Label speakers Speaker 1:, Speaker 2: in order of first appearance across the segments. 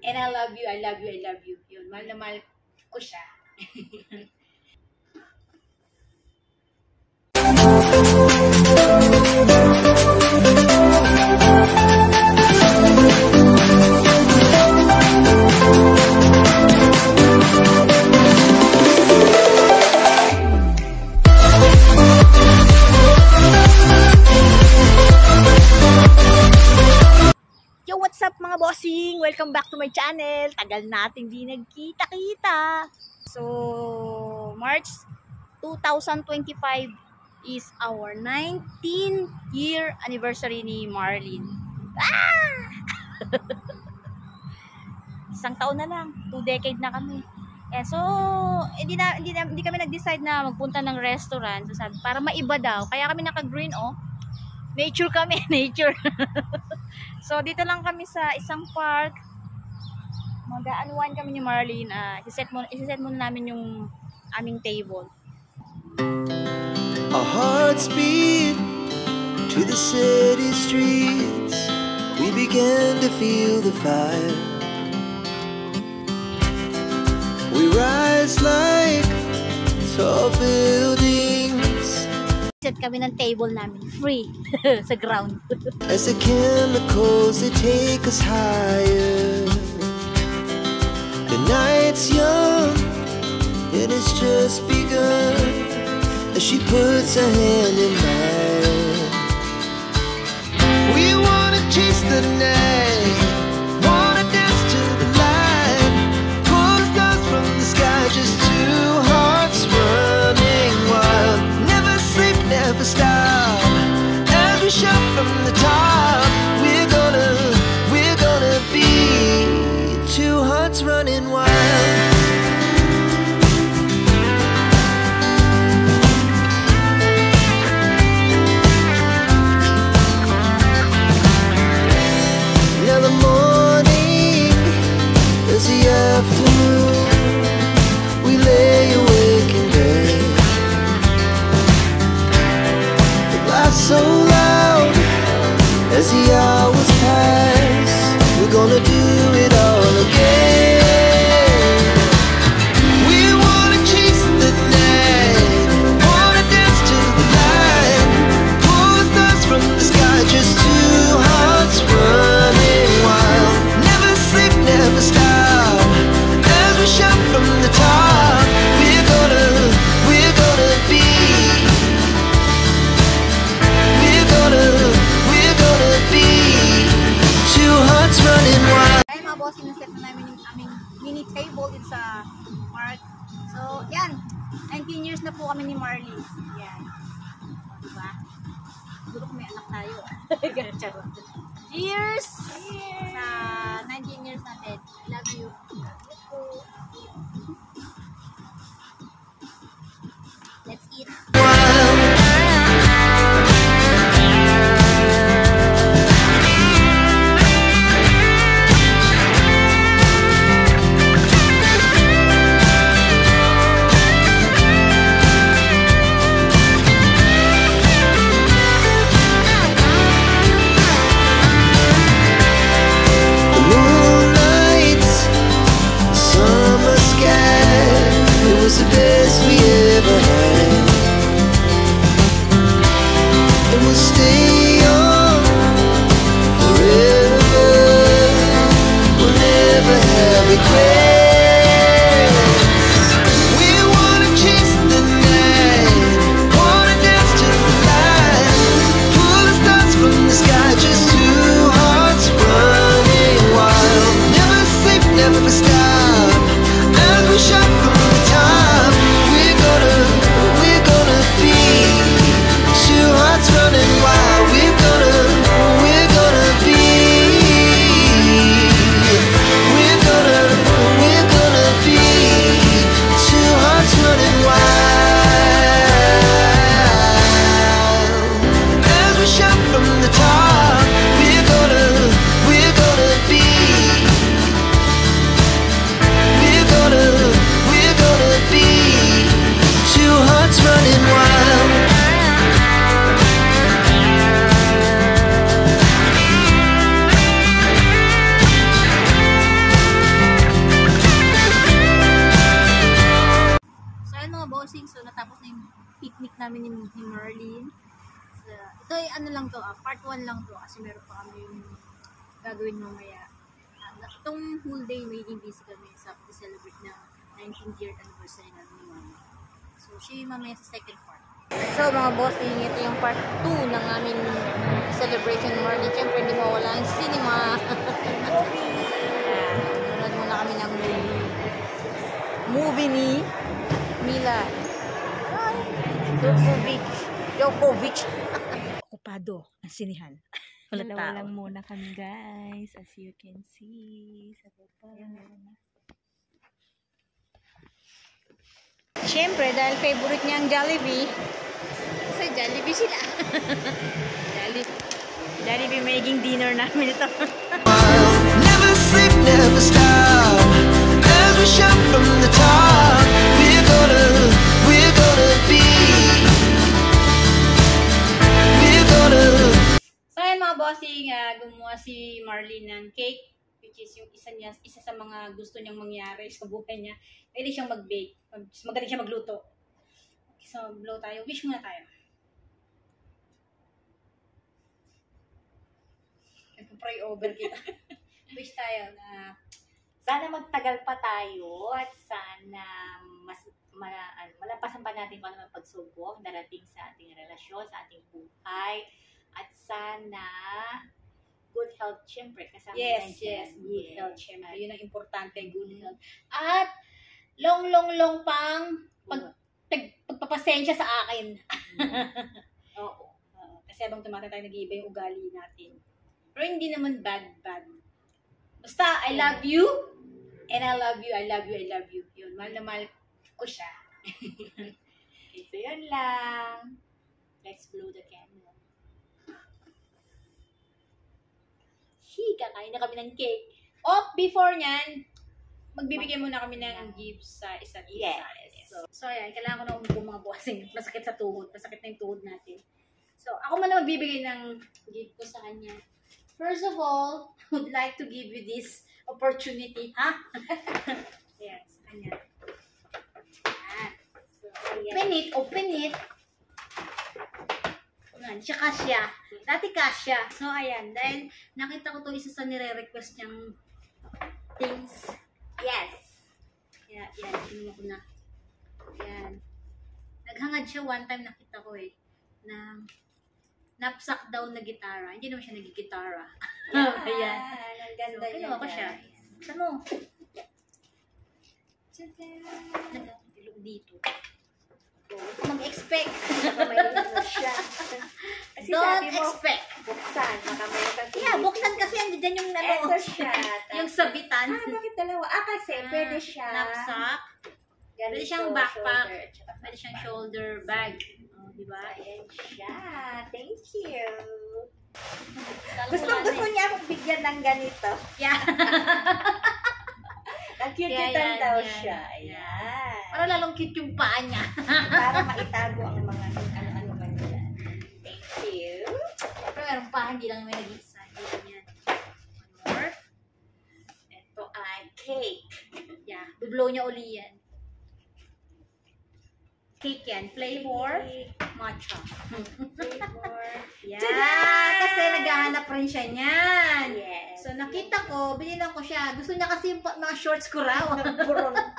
Speaker 1: And I love you, I love you, I love you. Yun, mahal na mahal ko siya.
Speaker 2: Yo, what's up mga bossing? Welcome back to my channel. Tagal nating di nagkita-kita. So, March 2025 is our 19th year anniversary ni Marlene. Ah! Isang taon na lang. 2 decade na kami. So, hindi kami nag-decide na magpunta ng restaurant. So, sabi, para maiba daw. Kaya kami naka-green, oh. Nature kami, nature. So, dito lang kami sa isang park. Mag-aanuan kami ni Marlene. Isiset muna namin yung aming table.
Speaker 3: Our hearts beat to the city streets. We began to feel the fire. We rise like tall buildings.
Speaker 2: Set kami ng table namin, free, sa ground.
Speaker 3: As the chemicals, they take us higher. The night's young, it has just begun. As she puts her hand in mine, we wanna chase the night, wanna dance to the light, pull the stars from the sky, just two hearts running wild. Never sleep, never stop. As we shout from the top, we're gonna be two hearts running wild. Now the morning is the afternoon. We lay awake in bed. The laughs so loud as the hours pass. We're gonna do it all again. We wanna chase the night, wanna dance to the light, pull the stars from the sky, just two hearts running wild. Never sleep, never stop. As we shout from the top, we're gonna be. We're gonna be two hearts running wild.
Speaker 2: Kaya mga boss, sinet na namin yung aming mini table dito sa park. So, yan. 19 years na po kami ni Marlene. Yan. O, diba? Siguro kung may anak tayo. Ganun, charot. Cheers! Sa 19 years natin. I love you. Let's eat. namin ni Marlene. So, ito ay ano lang to, part 1 lang to kasi meron pa kami yung gagawin mamaya. Itong whole day magiging busy kami sa celebrate na 19th year anniversary namin ni Mama. So, siya yung mamaya sa second part. So, mga bossing, ito yung part 2 ng aming celebration ni Marlene. Siyempre, hindi mawala ang cinema. Nanonood muna kami ng movie ni Mila Jovovich. Okupado ang sinihan.
Speaker 4: Walang muna kami guys, as you can see sa baba.
Speaker 2: Siyempre, dahil favorite niya ang Jollibee. So, Jollibee sila. Jollibee magiging dinner namin ito.
Speaker 3: Never sleep, never stop. As we shout from the top, we're gonna be. We're gonna.
Speaker 1: So ayan mga bossing, gumawa si Marlene ng cake, which is yung isa sa mga gusto niyang mangyari sa buhay niya. Pwede siyang mag-bake, magaling siya magluto. So blow tayo, wish muna tayo. Nagpa-pray over kita. Wish tayo na
Speaker 4: Sana magtagal pa tayo at sana malampasan pa natin kung ano pagsubok darating sa ating relasyon, sa ating buhay. At sana good health, syempre, kasama
Speaker 1: yes,
Speaker 4: yan dyan.
Speaker 1: good health, syempre. Yun ang importante, good health. At long pang pagpapasensya sa akin.
Speaker 4: Oo.
Speaker 1: Kasi habang tumatay tayo, nag-iiba yung ugali natin. Pero hindi naman bad. Basta, I love you, and I love you. Yun, mahal na mahal ko siya.
Speaker 4: Okay, so yun lang. Let's blow the candle.
Speaker 1: Kakain na kami ng cake. Before nyan, magbibigay muna kami ng gifts sa isa't isa.
Speaker 4: Yes.
Speaker 1: So ayan, kailangan ko na umupo mga bossing. Masakit sa tuhod. Masakit na yung tuhod natin. So, ako muna magbibigay ng gift ko sa kanya. First of all, I would like to give you this opportunity. Ha? Yes, sa kanya. Ayan. So, open it. Ayan, siya kasya. Dati kasya. So, ayan. Dahil nakita ko to isa sa nire-request niyang things. Yes. Yan. Tingnan ko na. Yan. Naghangad siya one time, nakita ko na knapsack daw na gitara. Hindi naman siya nagigitara. Ayan.
Speaker 4: Ang ganda
Speaker 1: So, kinuha ko siya. Saan mo? Nagkakilog dito. Mag-expect.
Speaker 4: May ano siya. Kasi
Speaker 1: Don't
Speaker 4: sabi mo,
Speaker 1: expect.
Speaker 4: buksan. Baka may kapili.
Speaker 1: Yeah, buksan kasi andyan yung
Speaker 4: Ito siya.
Speaker 1: yung sabitan.
Speaker 4: Bakit dalawa? Kasi pwede siya.
Speaker 1: Knapsack.
Speaker 4: Ganito,
Speaker 1: Pwede siyang backpack.
Speaker 4: shoulder, tsaka
Speaker 1: Pwede siyang shoulder bag. Diba?
Speaker 4: Ayan siya. Thank you.
Speaker 1: Gusto
Speaker 4: Niya akong bigyan ng ganito.
Speaker 1: Yeah.
Speaker 4: Nag-cute-cutean
Speaker 1: Yan,
Speaker 4: daw
Speaker 1: yan.
Speaker 4: siya. Ayan.
Speaker 1: Para lalong cute yung paa niya.
Speaker 4: Para maitago ang mga ano-ano man dyan. Thank you.
Speaker 1: Pero meron pa, hindi lang may nag-iisa. Yan. One more.
Speaker 4: Ito ay cake.
Speaker 1: Yeah. Biblow niya uli yan. Cake yan. Flavor. Matcha.
Speaker 4: Flavor.
Speaker 1: Yan.
Speaker 4: Tada!
Speaker 1: Kasi naghahanap rin siya niyan.
Speaker 4: Yes.
Speaker 1: So nakita ko, binilang ko siya. Gusto niya kasi yung mga shorts ko raw.
Speaker 4: Burontong.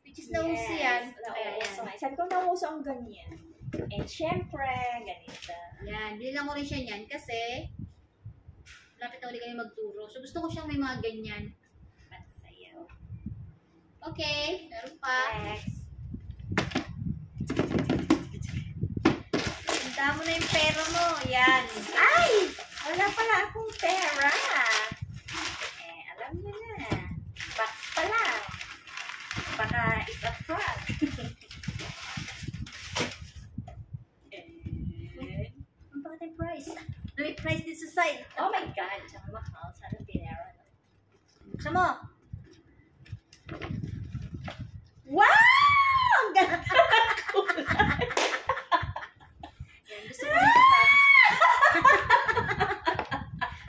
Speaker 1: Which is nauso yan. Kaya
Speaker 4: Nauso.
Speaker 1: yan.
Speaker 4: Sabi ko nauso ang ganyan. And syempre, ganito.
Speaker 1: Yan. Binilang ko rin siya niyan kasi lapit na uli kami magturo. So gusto ko siyang may mga ganyan.
Speaker 4: Pansayaw.
Speaker 1: Okay. Meron pa.
Speaker 4: Next.
Speaker 1: Tanda mo na yung pera mo. Yan.
Speaker 4: Ay! Wala pala akong pera. Alam mo na. Box pa lang. Baka it's a fraud.
Speaker 1: Ang bakit yung price? May price din sa side.
Speaker 4: Oh my God. Tsaka mahal. Sana pinera.
Speaker 1: Buksan mo.
Speaker 4: Wow! Ang ganda ng kulay.
Speaker 1: Yan. Gusto ko rin sa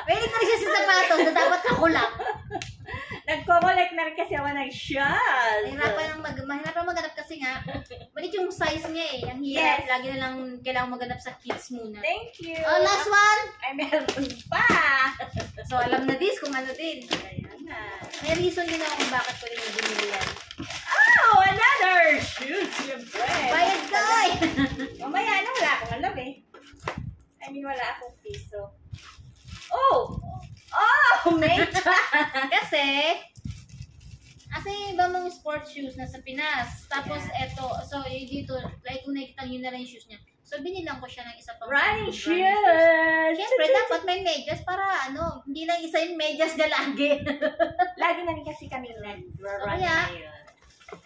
Speaker 1: Pwede ko rin siya sa sapatos na dapat ako lang.
Speaker 4: Nagko-collect na rin kasi ako ng shawls.
Speaker 1: Mahirapan maghanap kasi nga. Maliit yung size niya eh. Ang hirap.
Speaker 4: Yes.
Speaker 1: Lagi na lang kailangan maganap sa kids muna.
Speaker 4: Thank you.
Speaker 1: Oh, last one.
Speaker 4: Ay, meron pa.
Speaker 1: So, alam na this kung ano din.
Speaker 4: Ayan na.
Speaker 1: May reason din ako kung bakit ko rin yung binili yan.
Speaker 4: Oh, another shoes, siyempre.
Speaker 1: Bayad ka, oy!
Speaker 4: Mamaya na, wala akong alam eh. I mean, wala akong piso. Oh! Oh, mate!
Speaker 1: Kasi iba mong sports shoes na sa Pinas. Tapos eto, so dito, like kung nakikita nyo na lang yung shoes niya. So binilang ko siya ng isa pang
Speaker 4: Running shoes!
Speaker 1: Siyempre, dapat may medyas para hindi lang isa yung medyas na lagi.
Speaker 4: Lagi na rin kasi kami nag-run
Speaker 1: kaya,
Speaker 4: ngayon.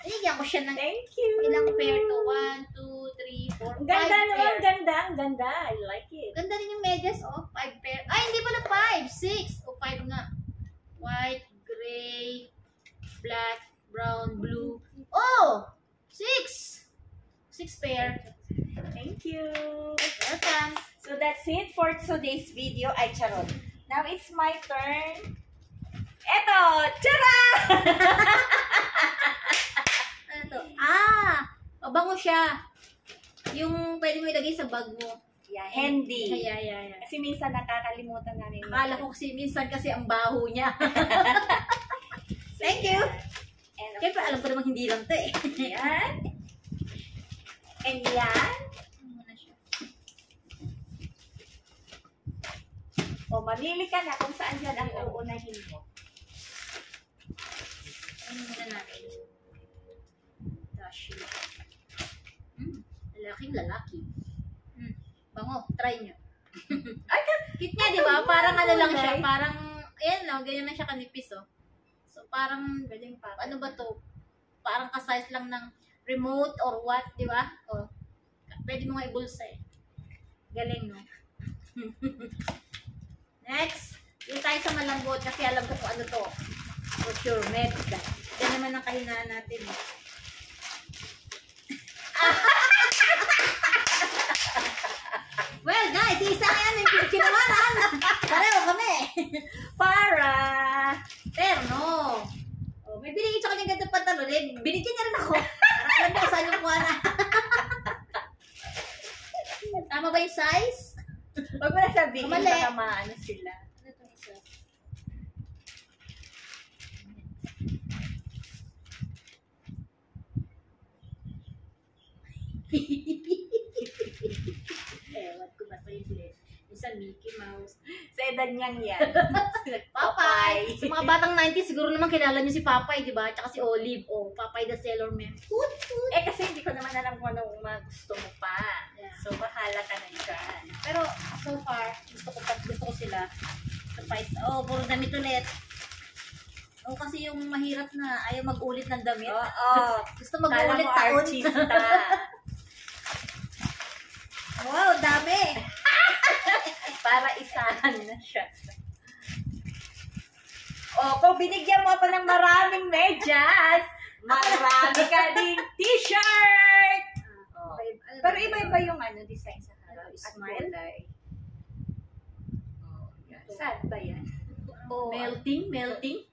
Speaker 1: Binigyan ko siya ng
Speaker 4: Thank you!
Speaker 1: ilang pair to. 1, 2, 3, 4, 5
Speaker 4: Ang ganda naman,
Speaker 1: pair.
Speaker 4: ang ganda. I like it.
Speaker 1: Ganda rin yung medyas, 5 pair. Ay, hindi pala 5, 6. 5 nga. White, gray, black, brown, blue. 6! 6 pair.
Speaker 4: Thank you!
Speaker 1: Welcome.
Speaker 4: So that's it for today's video. Ay, charot. Now it's my turn. Eto! Tara!
Speaker 1: Ano to? Mabango siya. Yung pwede mo ilagay sa bag mo.
Speaker 4: Yeah, handy.
Speaker 1: Yeah.
Speaker 4: Kasi minsan nakakalimutan namin.
Speaker 1: Akala ko minsan kasi ang baho niya. Thank you.
Speaker 4: And of
Speaker 1: Siyempre, alam ko namang hindi lang to eh.
Speaker 4: yan. And yan. O, mamili ka na kung saan yan ang uunahin mo.
Speaker 1: Ano muna natin? Dashi. Lalaking lalaki. Bango, try nyo.
Speaker 4: Ay,
Speaker 1: Cute niya, di ba? Parang ano lang siya. Parang, ayan no, ganyan lang siya kanipis oh. So, parang, ano ba to? Parang ka-size lang ng remote or what, di ba? Oh, pwede mo nga ibulsa eh. Galing, no? Next, yung tayo sa malambot kasi alam ko kung ano to. For sure, medda. Yan naman ang kahinaan natin. Well, guys, isa yan yung kinawanan. Pareho kami.
Speaker 4: para!
Speaker 1: Terno. Oh, may binigay sa kanya ganda pantalon. Binigyan niya rin ako. Para alam ko saan yung kuha na. Tama ba yung size?
Speaker 4: Huwag mo na sabihin,
Speaker 1: Mali.
Speaker 4: baka maano sila.
Speaker 1: Ano itong isa? Ewan ko ba sa'yo sila. Minsan Mickey Mouse.
Speaker 4: Sa edad niyang yan.
Speaker 1: Papay! Sa mga batang 90s, siguro naman kilala niyo si Papay, di ba? Tsaka si Olive. Oh, Papay the Sailor Man.
Speaker 4: Eh kasi hindi ko naman alam kung anong mga gusto mo pa.
Speaker 1: Yeah.
Speaker 4: So bahala ka na dyan.
Speaker 1: Pero so far, gusto ko sila. Surprise. Oh, puro damit ulit. Oh, kasi yung mahirap na ayaw mag-ulit ng damit.
Speaker 4: Oo.
Speaker 1: Gusto
Speaker 4: Kala
Speaker 1: mag-ulit
Speaker 4: mo
Speaker 1: taon.
Speaker 4: artista.
Speaker 1: Wow, dami!
Speaker 4: Para isahan na siya. O, kung binigyan mo pa ng maraming medyas, marami ka ding t-shirt! Oh. Pero iba-iba yung design sa harap at
Speaker 1: Smile.
Speaker 4: kulay. Oh, yan. Saan ba yan?
Speaker 1: Oh, melting. Melting.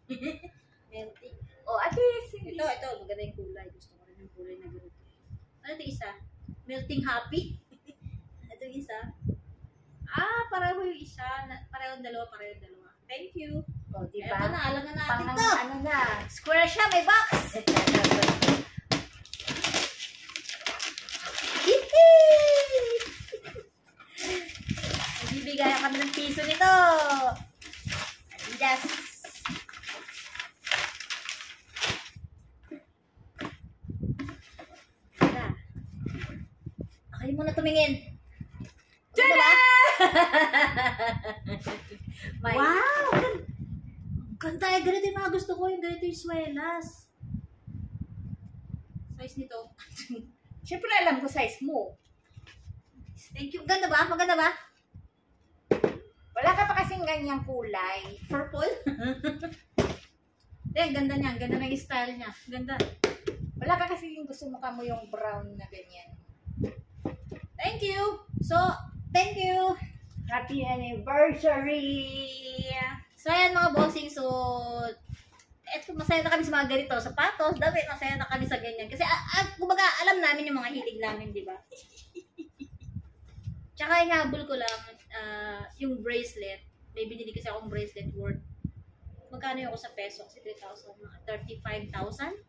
Speaker 4: Oh, at least.
Speaker 1: Ito, maganda yung kulay. Gusto ko rin yung kulay na ganito. Ano ito isa? Melting happy? Ito yung isa. Pareho yung isa. Pareho dalawa. Thank you.
Speaker 4: Oh, diba?
Speaker 1: Ito na, alam na natin
Speaker 4: Pang
Speaker 1: to.
Speaker 4: ano na.
Speaker 1: Square siya, may box. Bibigyan kami ng piso nito. Yes. Kayo muna tumingin.
Speaker 4: Tada!
Speaker 1: Wow! Ganda eh. Ganito yung mga gusto ko. Yung ganito yung swelas. Size nito.
Speaker 4: Siyempre alam ko size mo.
Speaker 1: Thank you. Ganda ba? Maganda ba?
Speaker 4: Wala ka pa kasing ganyang kulay.
Speaker 1: Purple? Eh, ganda niya. Ganda na yung style niya. Ganda.
Speaker 4: Wala ka kasi yung gusto mo ka mo yung brown na ganyan.
Speaker 1: Thank you. So, thank you.
Speaker 4: Happy anniversary!
Speaker 1: So, ayan mga bossing. So, eto masaya na kami sa mga ganito, sapatos, damit, masaya na kami sa ganyan. Kasi, kumbaga, alam namin yung mga hilig namin, di ba? Tsaka, ihabol ko lang, yung bracelet. May binili kasi akong bracelet worth. Magkano yung ako sa peso? Kasi 3,000, mga 35,000?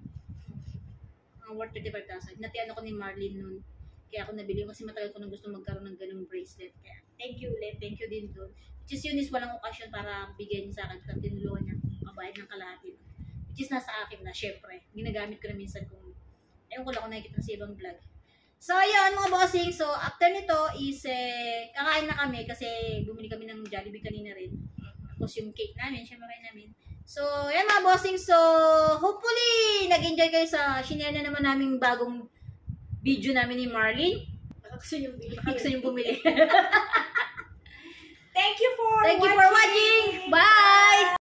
Speaker 1: Worth 35,000. Natian ako ni Marlene nun. Kaya ako nabili kasi matagal ko nang gusto magkaroon ng ganung bracelet. Kaya, thank you ulit. Thank you din doon. Which is yun is walang okasyon para bigyan niya sa akin. Kasi tinulungan niya kabayad ng kalahati. Which is nasa akin na, syempre. Ginagamit ko na minsan kung, ewan ko lang kung nakikita sa ibang vlog. So, ayun mga bossing. So, after nito is, kakain na kami kasi bumili kami ng Jollibee kanina rin. Tapos yung cake namin, syempre kain namin. So, yan mga bossing. So, hopefully, nag-enjoy kayo sa shinare na naman naming bagong video namin ni Marlene. Baka gusto niyong bumili.
Speaker 4: Thank you for
Speaker 1: Thank you for watching. Bye!